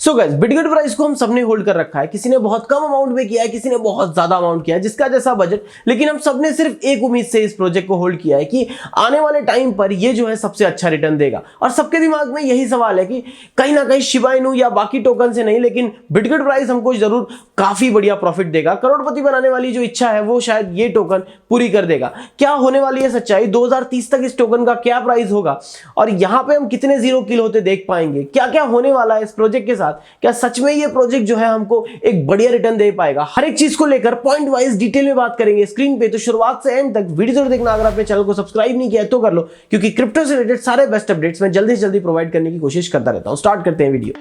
So guys, Bitget price को हम सबने होल्ड कर रखा है। किसी ने बहुत कम अमाउंट में किया है, किसी ने बहुत ज्यादा अमाउंट किया है, जिसका जैसा बजट। लेकिन हम सबने सिर्फ एक उम्मीद से इस प्रोजेक्ट को होल्ड किया है कि आने वाले टाइम पर ये जो है सबसे अच्छा रिटर्न देगा। और सबके दिमाग में यही सवाल है कि कहीं ना कहीं शिबा इनू या बाकी टोकन से नहीं, लेकिन बिटगेट प्राइस हमको जरूर काफी बढ़िया प्रॉफिट देगा। करोड़पति बनाने वाली जो इच्छा है वो शायद ये टोकन पूरी कर देगा। क्या होने वाली है सच्चाई? 2030 तक इस टोकन का क्या प्राइस होगा और यहां पे हम कितने जीरो किल होते देख पाएंगे? क्या क्या होने वाला है इस प्रोजेक्ट के साथ? क्या सच में ये प्रोजेक्ट जो है हमको एक बढ़िया रिटर्न दे पाएगा? हर एक चीज को लेकर पॉइंट वाइज डिटेल में बात करेंगे स्क्रीन पे। तो शुरुआत से एंड तक वीडियो जरूर देखना। अगर आपने चैनल को सब्सक्राइब नहीं किया तो कर लो, क्योंकि क्रिप्टो से रिलेटेड सारे बेस्ट अपडेट्स मैं जल्दी से जल्दी प्रोवाइड करने की कोशिश करता रहता हूं। स्टार्ट करते हैं वीडियो।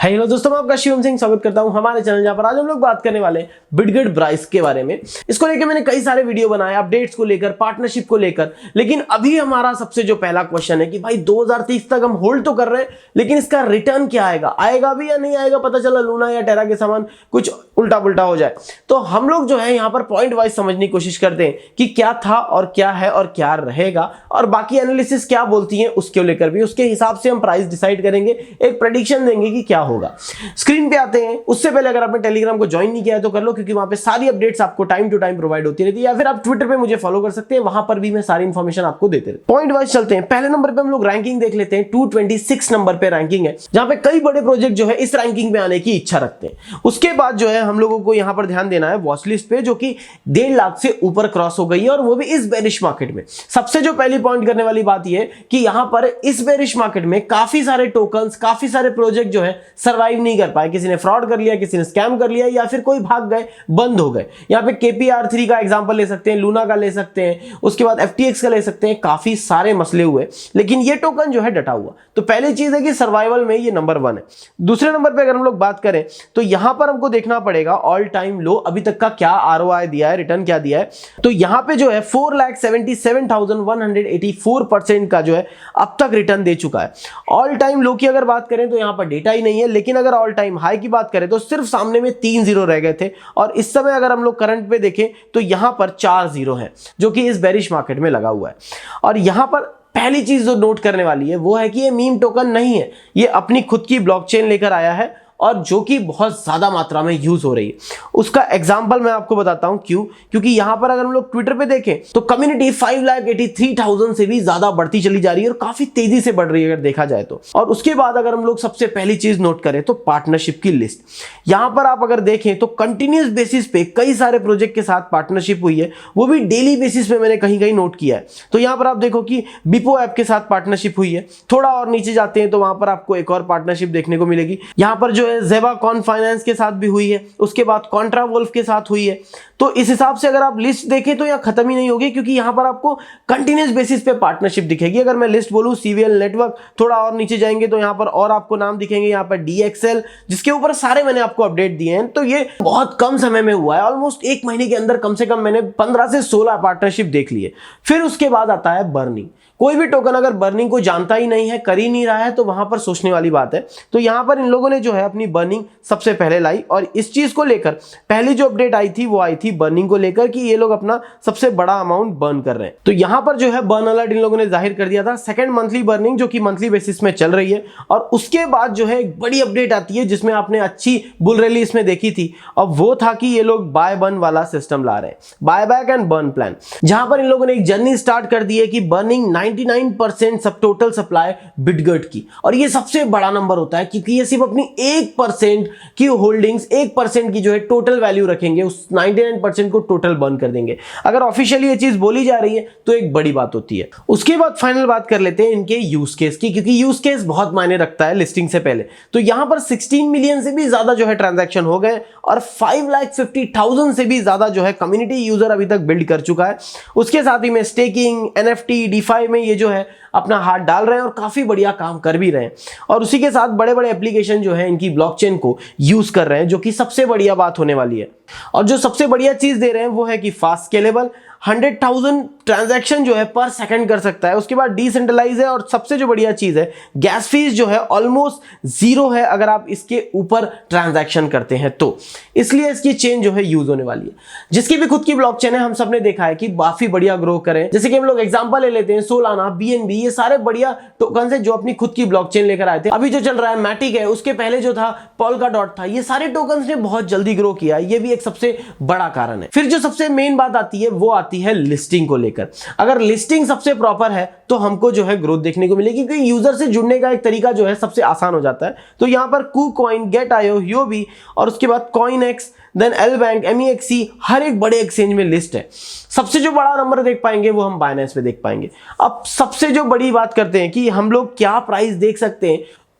हेलो दोस्तों, मैं आपका शिवम सिंह स्वागत करता हूं हमारे चैनल, जहां पर आज हम लोग बात करने वाले हैं बिटगेट प्राइस के बारे में। इसको लेकर मैंने कई सारे वीडियो बनाए, अपडेट्स को लेकर, पार्टनरशिप को लेकर। लेकिन अभी हमारा सबसे जो पहला क्वेश्चन है कि भाई 2030 तक हम होल्ड तो कर रहे हैं, लेकिन इसका रिटर्न क्या आएगा? आएगा भी या नहीं आएगा? पता चला लूना या टेरा के समान कुछ उल्टा पुल्टा हो जाए। तो हम लोग जो है यहाँ पर पॉइंट वाइज समझने की कोशिश करते हैं कि क्या था और क्या है और क्या रहेगा, और बाकी एनालिसिस क्या बोलती है उसके लेकर भी। उसके हिसाब से हम प्राइस डिसाइड करेंगे, एक प्रेडिक्शन देंगे कि क्या होगा। स्क्रीन पे आते हैं। उससे पहले अगर आपने टेलीग्राम को ज्वाइन नहीं किया है तो कर लो, क्योंकि वहां पे सारी अपडेट्स आपको टाइम टू टाइम प्रोवाइड होती रहती है। या फिर आप ट्विटर पे मुझे फॉलो कर सकते हैं, वहां पर भी मैं सारी इंफॉर्मेशन आपको देते रहता हूं। पॉइंट वाइज चलते हैं। पहले नंबर पे हम लोग रैंकिंग देख लेते हैं। 226 नंबर पे रैंकिंग है, जहां पे कई बड़े प्रोजेक्ट जो है इस रैंकिंग में आने की इच्छा रखते हैं। उसके बाद जो है हम लोगों को यहां पर ध्यान देना है वॉच लिस्ट पे, जो कि 1.5 लाख से ऊपर क्रॉस हो गई है, और वो भी इस बेरिश मार्केट में। सबसे जो पहली पॉइंट करने वाली बात यह कि यहां पर इस बेरिश मार्केट में काफी सारे टोकन्स, काफी सारे प्रोजेक्ट जो है सर्वाइव नहीं कर पाए। किसी ने फ्रॉड कर लिया, किसी ने स्कैम कर लिया, या फिर कोई भाग गए, बंद हो गए। यहां पे KPR3 का एग्जांपल ले सकते हैं, लूना का ले सकते हैं, उसके बाद FTX का ले सकते हैं। काफी सारे मसले हुए, लेकिन ये टोकन जो है डटा हुआ। तो पहली चीज है कि सर्वाइवल में ये नंबर 1 है। दूसरे नंबर पे अगर हम लोग बात करें तो यहां पर हमको देखना पड़ेगा ऑल टाइम लो अभी तक का क्या ROI दिया है, रिटर्न क्या दिया है। तो यहां पे जो है 4,77,184% का जो है अब तक रिटर्न दे चुका है। ऑल टाइम लो की अगर बात करें तो यहां पर डेटा ही नहीं है, लेकिन अगर ऑल टाइम हाई की बात करें तो सिर्फ सामने में 3 जीरो रह गए थे, और इस समय अगर हम लोग करंट पे देखें तो यहां पर 4 जीरो है, जो कि इस बेरिश मार्केट में लगा हुआ है। और यहां पर पहली चीज जो नोट करने वाली है वो है कि ये मीम टोकन नहीं है, ये अपनी खुद की ब्लॉकचेन लेकर आया है, और जो कि बहुत ज्यादा मात्रा में यूज हो रही है। उसका एग्जांपल मैं आपको बताता हूं क्यों। क्योंकि यहां पर अगर हम लोग ट्विटर पे देखें तो कम्युनिटी 5,83,000 से भी ज्यादा बढ़ती चली जा रही है, और काफी तेजी से बढ़ रही है अगर देखा जाए तो। और उसके बाद अगर हम लोग सबसे पहली चीज नोट करें तो पार्टनरशिप की लिस्ट। यहां पर आप अगर देखें तो कंटिन्यूस बेसिस पे कई सारे प्रोजेक्ट के साथ पार्टनरशिप हुई है, वो भी डेली बेसिस पे मैंने कहीं कहीं नोट किया है। तो यहां पर आप देखो कि बिपो ऐप के साथ पार्टनरशिप हुई है। थोड़ा और नीचे जाते हैं तो वहां पर आपको एक और पार्टनरशिप देखने को मिलेगी। यहां पर जो ज़ेबा कॉन फाइनेंस के साथ भी हुई है, उसके बाद कॉन्ट्रा वोल्फ के साथ हुई है। तो इस हिसाब से अगर आप लिस्ट देखें तो यह खत्म ही नहीं होगी, क्योंकि यहां पर आपको कंटिन्यूस बेसिस पे पार्टनरशिप दिखेगी। अगर मैं लिस्ट बोलूं CVL नेटवर्क, थोड़ा और नीचे जाएंगे तो यहां पर और आपको नाम दिखेंगे। यहां पर DXL, जिसके ऊपर सारे मैंने आपको अपडेट दिए हैं। तो ये बहुत कम समय में हुआ है, ऑलमोस्ट 1 महीने के अंदर कम से कम मैंने 15 से 16 पार्टनरशिप देख लिए। फिर उसके बाद आता है बर्निंग। कोई भी टोकन अगर बर्निंग को जानता ही नहीं है, कर ही नहीं रहा है, तो वहां पर सोचने वाली बात है। तो यहां पर इन लोगों ने जो है अपनी बर्निंग सबसे पहले लाई, और इस चीज को लेकर पहली जो अपडेट आई थी वो आई थी बर्निंग को लेकर कि ये लोग अपना सबसे बड़ा अमाउंट बर्न कर रहे हैं। तो यहां पर जो है बर्न अलर्ट इन लोगों ने जाहिर कर दिया था। सेकंड मंथली बर्निंग, जो कि मंथली बेसिस में चल रही है। और उसके बाद जो है एक बड़ी अपडेट आती है, जिसमें आपने अच्छी बुल रैली इसमें देखी थी, और वो था कि ये लोग बाय बर्न वाला सिस्टम ला रहे हैं, buy back and burn plan. जहां पर इन लोगों ने एक जर्नी स्टार्ट कर दी है कि बर्निंग 99% सब टोटल सप्लाई बिटगेट की। और ये सबसे बड़ा नंबर होता है, क्योंकि ये सिर्फ अपनी 1% की होल्डिंग्स, 1% की जो है टोटल वैल्यू रखेंगे, उस 99% को टोटल बर्न कर देंगे। अगर ऑफिशियली ये चीज बोली जा रही है तो एक बड़ी बात होती है। उसके बाद फाइनल बात कर लेते हैं इनके यूज केस की, क्योंकि यूज केस बहुत मायने रखता है लिस्टिंग से पहले। तो यहां पर 16 मिलियन से भी ज्यादा जो है ट्रांजैक्शन हो गए, और 5,50,000 से भी ज्यादा जो है कम्युनिटी यूजर अभी तक बिल्ड कर चुका है। उसके साथ ही में स्टेकिंग, NFT, DeFi में ये जो है अपना हाथ डाल रहे हैं, और काफी बढ़िया काम कर भी रहे हैं। और उसी के साथ बड़े बड़े एप्लीकेशन जो है इनकी ब्लॉकचेन को यूज कर रहे हैं, जो कि सबसे बढ़िया बात होने वाली है। और जो सबसे बढ़िया चीज दे रहे हैं वो है कि फास्ट स्केलेबल, 100,000 ट्रांजैक्शन जो है पर सेकंड कर सकता है। उसके बाद डिसेंट्रलाइज है और सबसे जो बढ़िया चीज है गैस फीस जो है ऑलमोस्ट जीरो है अगर आप इसके ऊपर ट्रांजैक्शन करते हैं तो, इसलिए इसकी चेन जो है यूज होने वाली है। जिसकी भी खुद की ब्लॉकचेन है हम सबने देखा है कि काफी बढ़िया ग्रो करें। जैसे कि हम लोग एग्जांपल ले लेते हैं सोलाना, बीएनबी, ये सारे बढ़िया टोकन है जो अपनी खुद की ब्लॉकचेन लेकर आए थे। अभी जो चल रहा है मैटिक है, उसके पहले जो था पोल्काडॉट था, ये सारे टोकन ने बहुत जल्दी ग्रो किया, ये भी एक सबसे बड़ा कारण है। फिर जो सबसे मेन बात आती है वो आती है लिस्टिंग को लेकर। अगर लिस्टिंग सबसे प्रॉपर है तो हमको जो है ग्रोथ देखने को मिलेगी, क्योंकि यूजर से जुड़ने का एक तरीका जो है सबसे आसान हो जाता है। तो यहां पर KuCoin, Gate.io, Huobi और उसके बाद CoinEx, देन Lbank, MEXC, हर एक बड़े एक्सचेंज में लिस्ट है। सबसे जो बड़ा नंबर देख पाएंगे वो हम बाइनेंस पे देख पाएंगे। अब सबसे जो बड़ी बात करते हैं कि हम लोग क्या प्राइस देख सकते हैं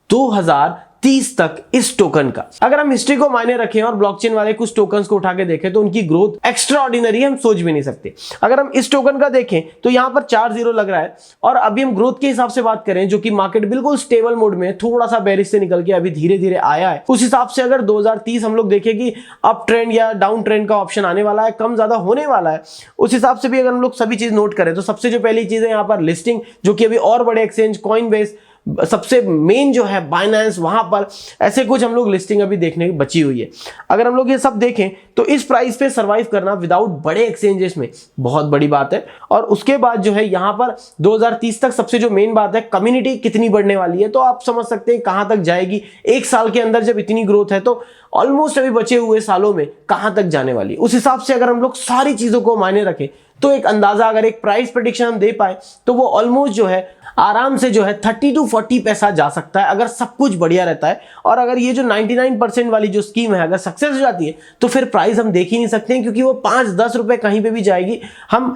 2030 तक इस टोकन का। अगर हम हिस्ट्री को मायने रखें और ब्लॉकचेन वाले कुछ टोकन्स को उठा के देखें तो उनकी ग्रोथ एक्स्ट्रा ऑर्डिनरी हम सोच भी नहीं सकते। अगर हम इस टोकन का देखें तो यहां पर 4 0 लग रहा है, और अभी हम ग्रोथ के हिसाब से बात करें जो कि मार्केट बिल्कुल स्टेबल मोड में थोड़ा सा बेरिश से निकल के अभी धीरे धीरे आया है, उस हिसाब से अगर 2030 हम लोग देखें कि अप ट्रेंड या डाउन ट्रेंड का ऑप्शन आने वाला है, कम ज्यादा होने वाला है, उस हिसाब से भी अगर हम लोग सभी चीज नोट करें तो सबसे जो पहली चीज है यहाँ पर लिस्टिंग, जो कि अभी और बड़े एक्सचेंज कॉइनबेस, सबसे मेन जो है बाइनेंस, वहां पर ऐसे कुछ हम लोग लिस्टिंग अभी देखने की बची हुई है। अगर हम लोग ये सब देखें तो इस प्राइस पे सरवाइव करना विदाउट बड़े एक्सचेंजेस में बहुत बड़ी बात है। और उसके बाद जो है यहां पर 2030 तक सबसे जो मेन बात है कम्युनिटी कितनी बढ़ने वाली है, तो आप समझ सकते हैं कहां तक जाएगी। एक साल के अंदर जब इतनी ग्रोथ है तो ऑलमोस्ट अभी बचे हुए सालों में कहां तक जाने वाली है। उस हिसाब से अगर हम लोग सारी चीजों को मायने रखें तो एक अंदाजा, अगर एक प्राइस प्रेडिक्शन हम दे पाए तो वो ऑलमोस्ट जो है आराम से जो है 30 to 40 पैसा जा सकता है अगर सब कुछ बढ़िया रहता है। और अगर ये जो 99% वाली जो स्कीम है अगर सक्सेस हो जाती है तो फिर प्राइस हम देख ही नहीं सकते हैं, क्योंकि वो 5-10 रुपए कहीं पे भी जाएगी, हम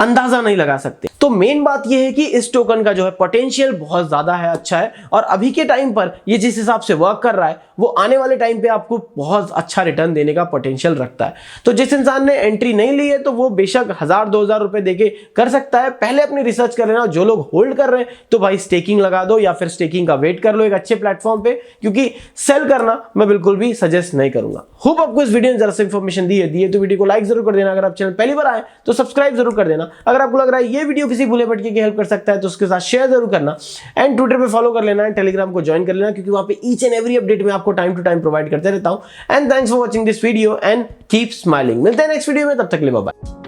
अंदाजा नहीं लगा सकते। तो मेन बात यह है कि इस टोकन का जो है पोटेंशियल बहुत ज्यादा है, अच्छा है, और अभी के टाइम पर ये जिस हिसाब से वर्क कर रहा है वो आने वाले टाइम पे आपको बहुत अच्छा रिटर्न देने का पोटेंशियल रखता है। तो जिस इंसान ने एंट्री नहीं ली है तो वो बेशक 1000-2000 रुपए देके कर सकता है। पहले अपनी रिसर्च कर लेना। जो लोग होल्ड कर रहे हैं तो भाई स्टेकिंग लगा दो या फिर स्टेकिंग का वेट कर लो एक अच्छे प्लेटफॉर्म पे, क्योंकि सेल करना मैं बिल्कुल भी सजेस्ट नहीं करूंगा। होप आपको इस वीडियो में जरा सी इंफॉर्मेशन दी है तो वीडियो को लाइक जरूर कर देना। अगर आप चैनल पहली बार आए तो सब्सक्राइब जरूर कर देना। अगर आपको लग रहा है ये वीडियो किसी भूले भटके की हेल्प कर सकता है तो उसके साथ शेयर जरूर करना। एंड ट्विटर पे फॉलो कर लेना है, टेलीग्राम को ज्वाइन कर लेना, क्योंकि वहां पे ईच एंड एवरी अपडेट में आपको टाइम टू टाइम प्रोवाइड करते रहता हूं। And thanks for watching this video and keep smiling. मिलते हैं नेक्स्ट वीडियो में, तब तक के लिए बाय बाय।